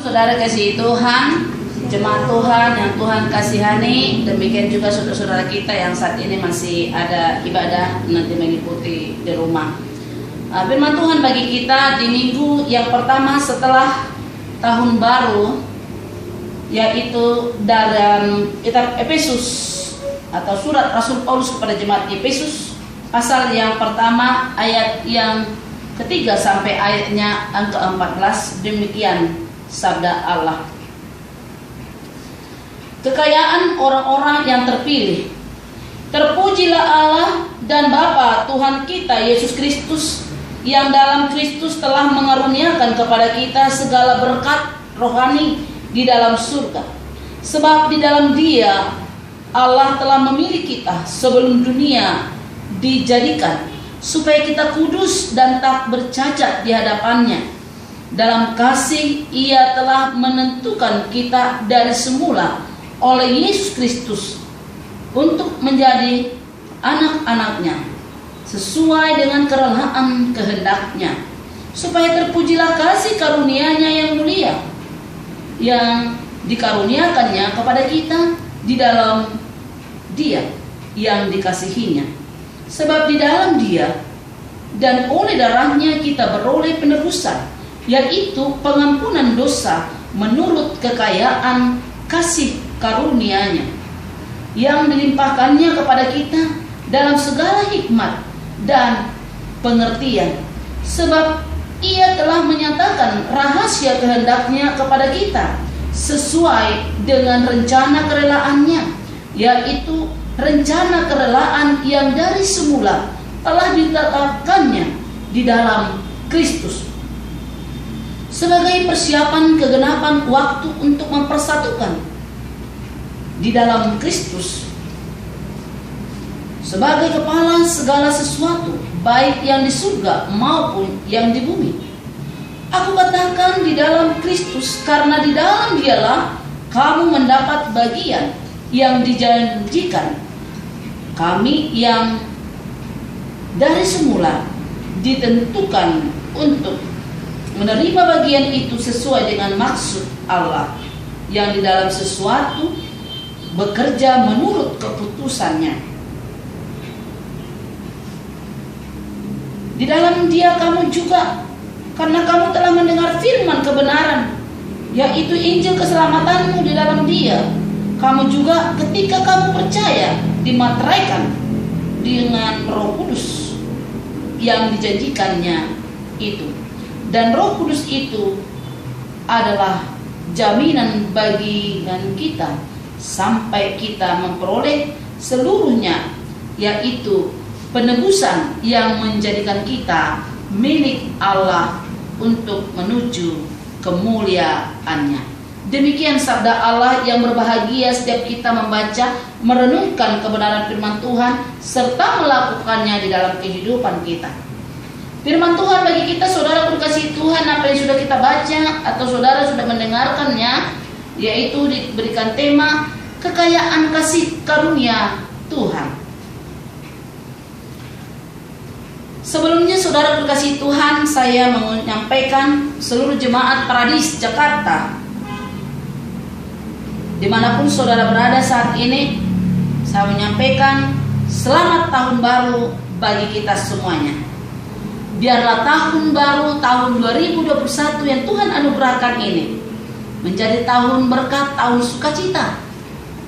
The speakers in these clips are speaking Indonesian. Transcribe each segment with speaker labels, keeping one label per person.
Speaker 1: saudara kasih Tuhan, jemaat Tuhan yang Tuhan kasihani, demikian juga saudara-saudara kita yang saat ini masih ada ibadah nanti mengikuti di rumah. Firman Tuhan bagi kita di minggu yang pertama setelah tahun baru, yaitu dalam kitab Efesus atau surat Rasul Paulus kepada jemaat Efesus, pasal yang pertama ayat yang ketiga sampai ayatnya yang ke-14. Demikian sabda Allah. Kekayaan orang-orang yang terpilih. Terpujilah Allah dan Bapa Tuhan kita Yesus Kristus, yang dalam Kristus telah mengaruniakan kepada kita segala berkat rohani di dalam surga. Sebab di dalam Dia Allah telah memilih kita sebelum dunia dijadikan, supaya kita kudus dan tak bercacat di hadapannya. Dalam kasih Ia telah menentukan kita dari semula oleh Yesus Kristus untuk menjadi anak-anaknya sesuai dengan kerelaan kehendak-Nya, supaya terpujilah kasih karunia-Nya yang mulia yang dikaruniakannya kepada kita di dalam Dia yang dikasihinya. Sebab di dalam Dia dan oleh darah-Nya kita beroleh penebusan, yaitu pengampunan dosa menurut kekayaan kasih karunia-Nya yang dilimpahkannya kepada kita dalam segala hikmat dan pengertian. Sebab Ia telah menyatakan rahasia kehendak-Nya kepada kita sesuai dengan rencana kerelaan-Nya, yaitu rencana kerelaan yang dari semula telah ditetapkannya di dalam Kristus sebagai persiapan kegenapan waktu untuk mempersatukan di dalam Kristus sebagai kepala segala sesuatu, baik yang di surga maupun yang di bumi. Aku katakan di dalam Kristus, karena di dalam Dialah kamu mendapat bagian yang dijanjikan kami, yang dari semula ditentukan untuk menerima bagian itu sesuai dengan maksud Allah, yang di dalam sesuatu bekerja menurut keputusannya. Di dalam Dia kamu juga, karena kamu telah mendengar firman kebenaran, yaitu Injil keselamatanmu di dalam Dia, kamu juga ketika kamu percaya dimateraikan dengan Roh Kudus yang dijanjikannya itu. Dan Roh Kudus itu adalah jaminan bagian kita sampai kita memperoleh seluruhnya, yaitu penebusan yang menjadikan kita milik Allah untuk menuju kemuliaan-Nya. Demikian sabda Allah yang berbahagia setiap kita membaca, merenungkan kebenaran firman Tuhan serta melakukannya di dalam kehidupan kita. Firman Tuhan bagi kita, saudara berkasih Tuhan, apa yang sudah kita baca atau saudara sudah mendengarkannya, yaitu diberikan tema kekayaan kasih karunia Tuhan. Sebelumnya saudara berkasih Tuhan, saya menyampaikan seluruh jemaat Paradis Jakarta, dimanapun saudara berada saat ini, saya menyampaikan selamat tahun baru bagi kita semuanya. Biarlah tahun baru tahun 2021 yang Tuhan anugerahkan ini menjadi tahun berkat, tahun sukacita.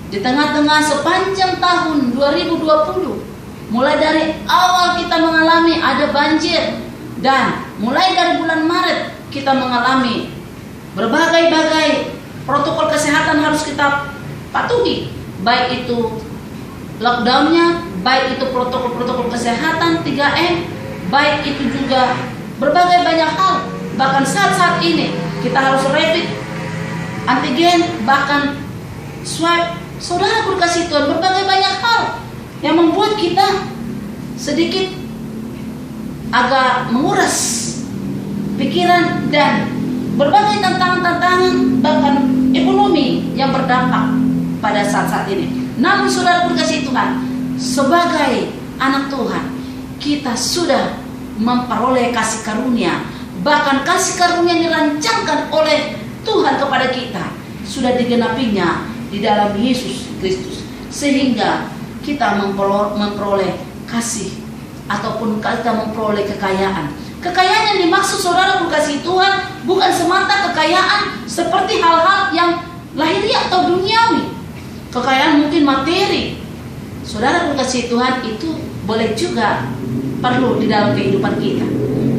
Speaker 1: Di tengah-tengah sepanjang tahun 2020, mulai dari awal kita mengalami ada banjir, dan mulai dari bulan Maret kita mengalami berbagai-bagai protokol kesehatan harus kita patuhi, baik itu lockdownnya, baik itu protokol kesehatan 3M, baik itu juga berbagai banyak hal. Bahkan saat-saat ini kita harus rapid antigen, bahkan swab. Saudara berkasih Tuhan, berbagai banyak hal yang membuat kita sedikit agak menguras pikiran dan berbagai tantangan-tantangan, bahkan ekonomi yang berdampak pada saat-saat ini. Namun saudara berkasih Tuhan, sebagai anak Tuhan, kita sudah memperoleh kasih karunia. Bahkan kasih karunia dirancangkan oleh Tuhan kepada kepada kita sudah digenapinya di dalam Yesus Kristus, sehingga kita memperoleh kasih ataupun kita memperoleh kekayaan. Kekayaan yang dimaksud saudara kasih Tuhan bukan semata kekayaan seperti hal-hal yang lahiriah atau duniawi. Kekayaan mungkin materi. Saudara kasih Tuhan itu boleh juga perlu di dalam kehidupan kita.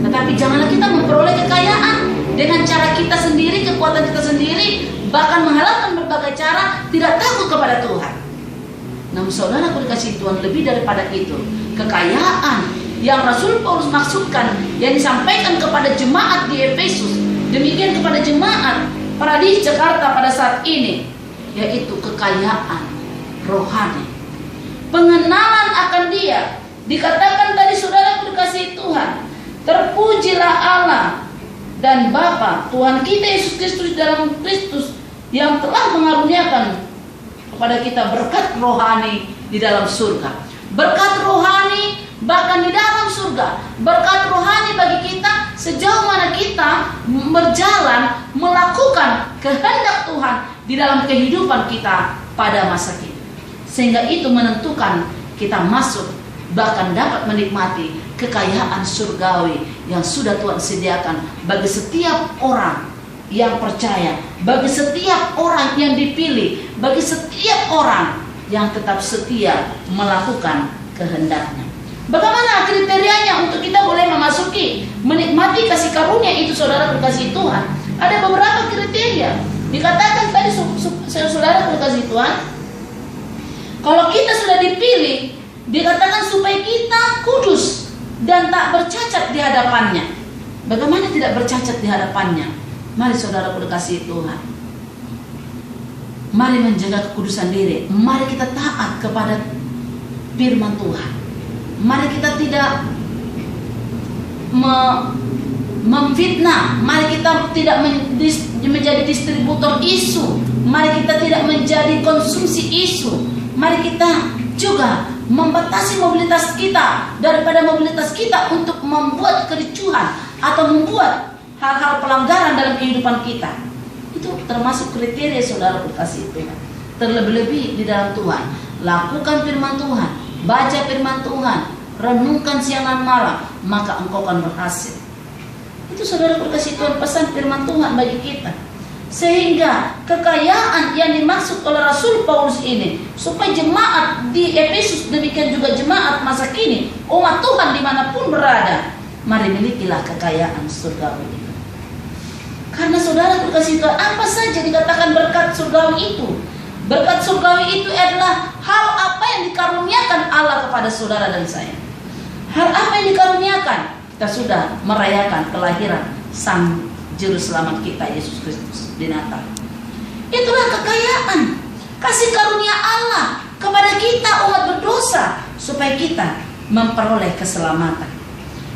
Speaker 1: Tetapi janganlah kita memperoleh kekayaan dengan cara kita sendiri, kekuatan kita sendiri, bahkan menghalalkan berbagai cara, tidak takut kepada Tuhan. Namun saudara kasih Tuhan, lebih daripada itu, kekayaan yang Rasul Paulus maksudkan yang disampaikan kepada jemaat di Efesus, demikian kepada jemaat Paradis Jakarta pada saat ini, yaitu kekayaan rohani, pengenalan akan Dia. Dikatakan tadi saudara dikasihi Tuhan, terpujilah Allah dan Bapa Tuhan kita Yesus Kristus dalam Kristus yang telah mengaruniakan kepada kita berkat rohani di dalam surga. Berkat rohani bahkan di dalam surga. Berkat rohani bagi kita sejauh mana kita berjalan melakukan kehendak Tuhan di dalam kehidupan kita pada masa kini. Sehingga itu menentukan kita masuk, bahkan dapat menikmati kekayaan surgawi yang sudah Tuhan sediakan bagi setiap orang yang percaya, bagi setiap orang yang dipilih, bagi setiap orang yang tetap setia melakukan kehendaknya. Bagaimana kriterianya untuk kita boleh memasuki, menikmati kasih karunia itu saudara kasih Tuhan? Ada beberapa kriteria. Dikatakan tadi saudara kasih Tuhan, kalau kita sudah dipilih, dikatakan supaya kita kudus dan tak bercacat di hadapannya. Bagaimana tidak bercacat di hadapannya? Mari saudara kasih Tuhan, mari menjaga kekudusan diri. Mari kita taat kepada firman Tuhan. Mari kita tidak memfitnah. Mari kita tidak menjadi distributor isu. Mari kita tidak menjadi konsumsi isu. Mari kita juga membatasi mobilitas kita daripada mobilitas kita untuk membuat kericuhan atau membuat hal-hal pelanggaran dalam kehidupan kita. Itu termasuk kriteria saudara kasih Tuhan. Terlebih-lebih di dalam Tuhan, lakukan firman Tuhan, baca firman Tuhan, renungkan siang dan malam, maka engkau akan berhasil. Itu saudara kasih Tuhan, pesan firman Tuhan bagi kita. Sehingga kekayaan yang dimaksud oleh Rasul Paulus ini, supaya jemaat di Efesus, demikian juga jemaat masa kini, umat Tuhan dimanapun berada, mari milikilah kekayaan surgawi itu. Karena saudara kasih Tuhan, apa saja dikatakan berkat surgawi itu? Berkat surgawi itu adalah hal apa yang dikaruniakan Allah kepada saudara dan saya. Hal apa yang dikaruniakan? Kita sudah merayakan kelahiran Sang Juru Selamat kita Yesus Kristus di Natal. Itulah kekayaan, kasih karunia Allah kepada kita umat berdosa, supaya kita memperoleh keselamatan.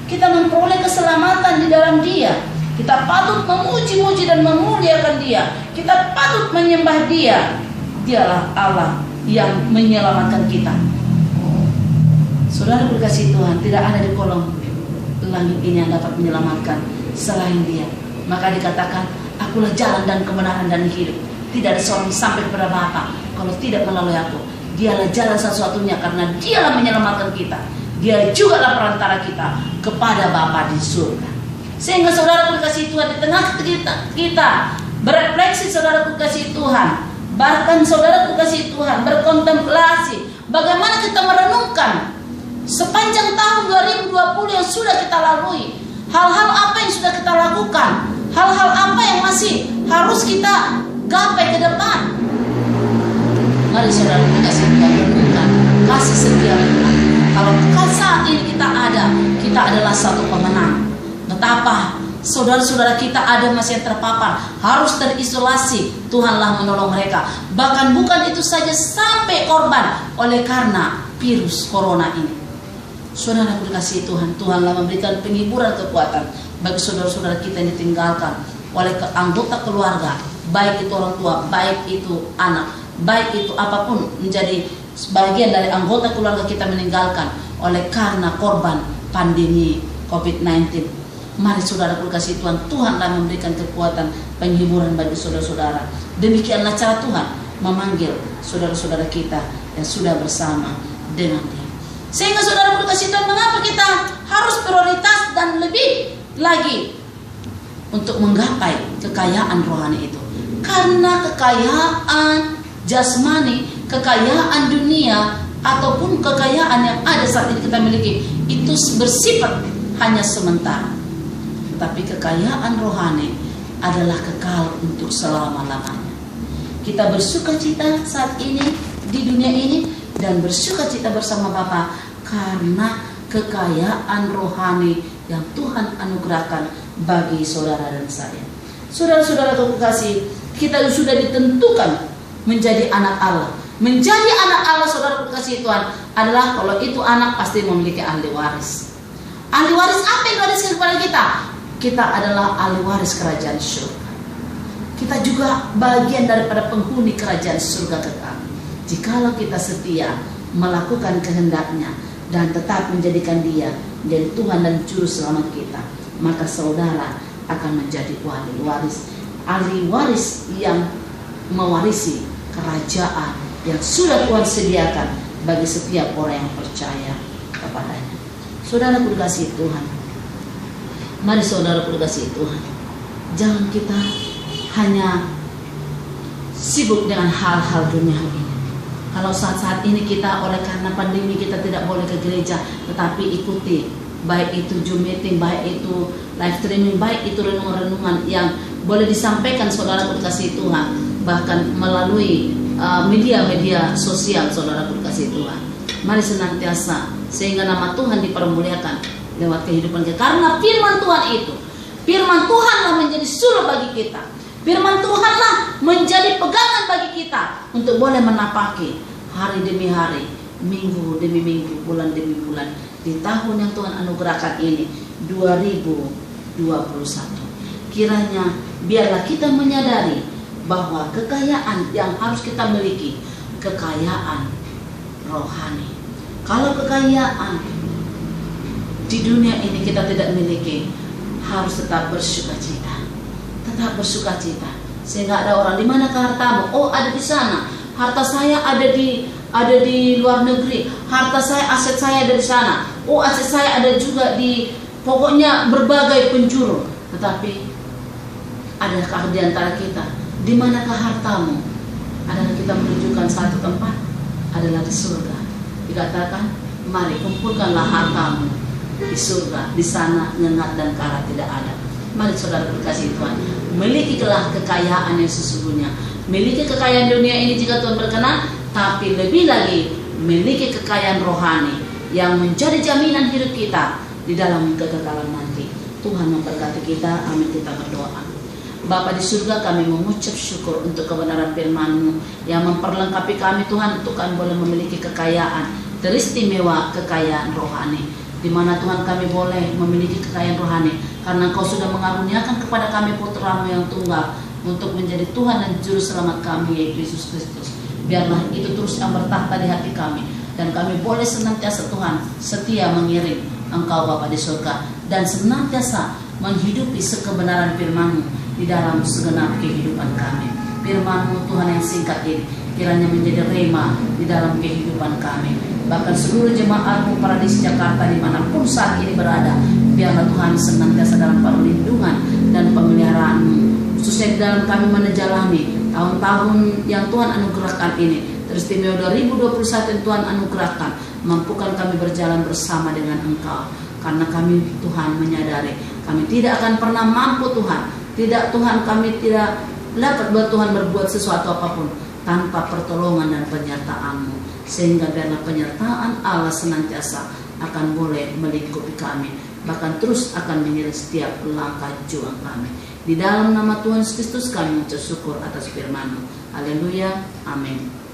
Speaker 1: Kita memperoleh keselamatan di dalam Dia. Kita patut memuji-muji dan memuliakan Dia. Kita patut menyembah Dia. Dialah Allah yang menyelamatkan kita. Saudara berkasih Tuhan, tidak ada di kolom langit ini yang dapat menyelamatkan selain Dia. Maka dikatakan, akulah jalan dan kebenaran dan hidup. Tidak ada seorang sampai kepada Bapa kalau tidak melalui aku. Dialah jalan satu-satunya, karena Dialah menyelamatkan kita. Dia juga lah perantara kita kepada Bapa di surga. Sehingga saudara kasih Tuhan, di tengah kita berefleksi saudara kasih Tuhan, bahkan saudara kasih Tuhan berkontemplasi bagaimana kita merenungkan sepanjang tahun 2020 yang sudah kita lalui. Hal-hal apa yang sudah kita lakukan, hal-hal apa yang masih harus kita gapai ke depan. Mari saudara kasih Tuhan renungkan kasih setia Tuhan. Kalau saat ini kita adalah satu pemenang. Betapa saudara-saudara kita ada masih yang terpapar, harus terisolasi, Tuhanlah menolong mereka. Bahkan bukan itu saja, sampai korban oleh karena virus corona ini. Saudara berkasih Tuhan, Tuhanlah memberikan penghiburan kekuatan bagi saudara-saudara kita yang ditinggalkan oleh anggota keluarga, baik itu orang tua, baik itu anak, baik itu apapun menjadi sebagian dari anggota keluarga kita meninggalkan oleh karena korban pandemi COVID-19. Mari saudaraku kasih Tuhan, Tuhanlah memberikan kekuatan penghiburan bagi saudara-saudara. Demikianlah cara Tuhan memanggil saudara-saudara kita yang sudah bersama dengan Dia. Sehingga saudaraku kasih Tuhan, mengapa kita harus prioritas dan lebih lagi untuk menggapai kekayaan rohani itu? Karena kekayaan jasmani, kekayaan dunia, ataupun kekayaan yang ada saat ini kita miliki, itu bersifat hanya sementara. Tetapi kekayaan rohani adalah kekal untuk selama-lamanya. Kita bersukacita saat ini di dunia ini dan bersukacita bersama Bapa karena kekayaan rohani yang Tuhan anugerahkan bagi saudara dan saya. Saudara-saudara terkasih, kita sudah ditentukan menjadi anak Allah. Menjadi anak Allah, saudara terkasih Tuhan, adalah kalau itu anak pasti memiliki ahli waris. Ahli waris apa yang diwariskan kepada kita? Kita adalah ahli waris kerajaan surga. Kita juga bagian daripada penghuni kerajaan surga kekal. Jikalau kita setia melakukan kehendaknya dan tetap menjadikan Dia menjadi Tuhan dan Juru Selamat kita, maka saudara akan menjadi ahli waris. Ahli waris yang mewarisi kerajaan yang sudah Tuhan sediakan bagi setiap orang yang percaya kepadanya. Saudara kekasih Tuhan, mari saudara kekasih Tuhan, jangan kita hanya sibuk dengan hal-hal dunia ini. Kalau saat-saat ini kita oleh karena pandemi kita tidak boleh ke gereja, tetapi ikuti baik itu Zoom meeting, baik itu live streaming, baik itu renungan-renungan yang boleh disampaikan saudara kekasih Tuhan, bahkan melalui media-media sosial saudara kekasih Tuhan. Mari senantiasa sehingga nama Tuhan dipermuliakan lewat kehidupan kita. Karena firman Tuhan itu, firman Tuhanlah menjadi sulur bagi kita. Firman Tuhanlah menjadi pegangan bagi kita untuk boleh menapaki hari demi hari, minggu demi minggu, bulan demi bulan di tahun yang Tuhan anugerahkan ini 2021. Kiranya biarlah kita menyadari bahwa kekayaan yang harus kita miliki, kekayaan rohani. Kalau kekayaan di dunia ini kita tidak miliki, harus tetap bersukacita. Tetap bersukacita. Sehingga ada orang, di manakah hartamu? Oh, ada di sana. Harta saya ada di luar negeri. Harta saya, aset saya ada di sana. Oh, aset saya ada juga di, pokoknya berbagai penjuru. Tetapi adakah di antara kita, di manakah hartamu? Adalah kita menunjukkan satu tempat, adalah di surga. Dikatakan, mari kumpulkanlah hartamu di surga. Di sana ngengat dan kara tidak ada. Mari saudara berkasih Tuhan, milikilah kekayaan yang sesungguhnya. Miliki kekayaan dunia ini jika Tuhan berkenan, tapi lebih lagi miliki kekayaan rohani yang menjadi jaminan hidup kita di dalam kekekalan nanti. Tuhan memberkati kita. Amin. Kita berdoa. Bapa di surga, kami mengucap syukur untuk kebenaran firman-Mu yang memperlengkapi kami Tuhan, untuk kami boleh memiliki kekayaan teristimewa, kekayaan rohani, di mana Tuhan kami boleh memiliki kekayaan rohani karena Engkau sudah mengaruniakan kepada kami putra-Mu yang tunggal untuk menjadi Tuhan dan Juru Selamat kami, yaitu Yesus Kristus. Biarlah itu terus yang bertahta di hati kami, dan kami boleh senantiasa Tuhan setia mengiring Engkau Bapa di surga, dan senantiasa menghidupi sekebenaran firman-Mu di dalam segenap kehidupan kami. Firman-Mu Tuhan yang singkat ini kiranya menjadi rema di dalam kehidupan kami. Bahkan seluruh jemaat-Mu Paradis Jakarta dimanapun saat ini berada, biarlah Tuhan senantiasa dalam perlindungan dan pemeliharaan-Mu, khususnya di dalam kami menjalani tahun-tahun yang Tuhan anugerahkan ini. Teristimewa 2021 yang Tuhan anugerahkan, mampukan kami berjalan bersama dengan Engkau. Karena kami Tuhan menyadari kami tidak akan pernah mampu Tuhan. Tidak Tuhan, kami tidak dapat buat Tuhan berbuat sesuatu apapun tanpa pertolongan dan penyertaan-Mu. Sehingga biarlah penyertaan Allah senantiasa akan boleh melingkupi kami, bahkan terus akan mengiring setiap langkah juang kami. Di dalam nama Tuhan Yesus Kristus kami mengucap syukur atas firman-Mu. Haleluya. Amin.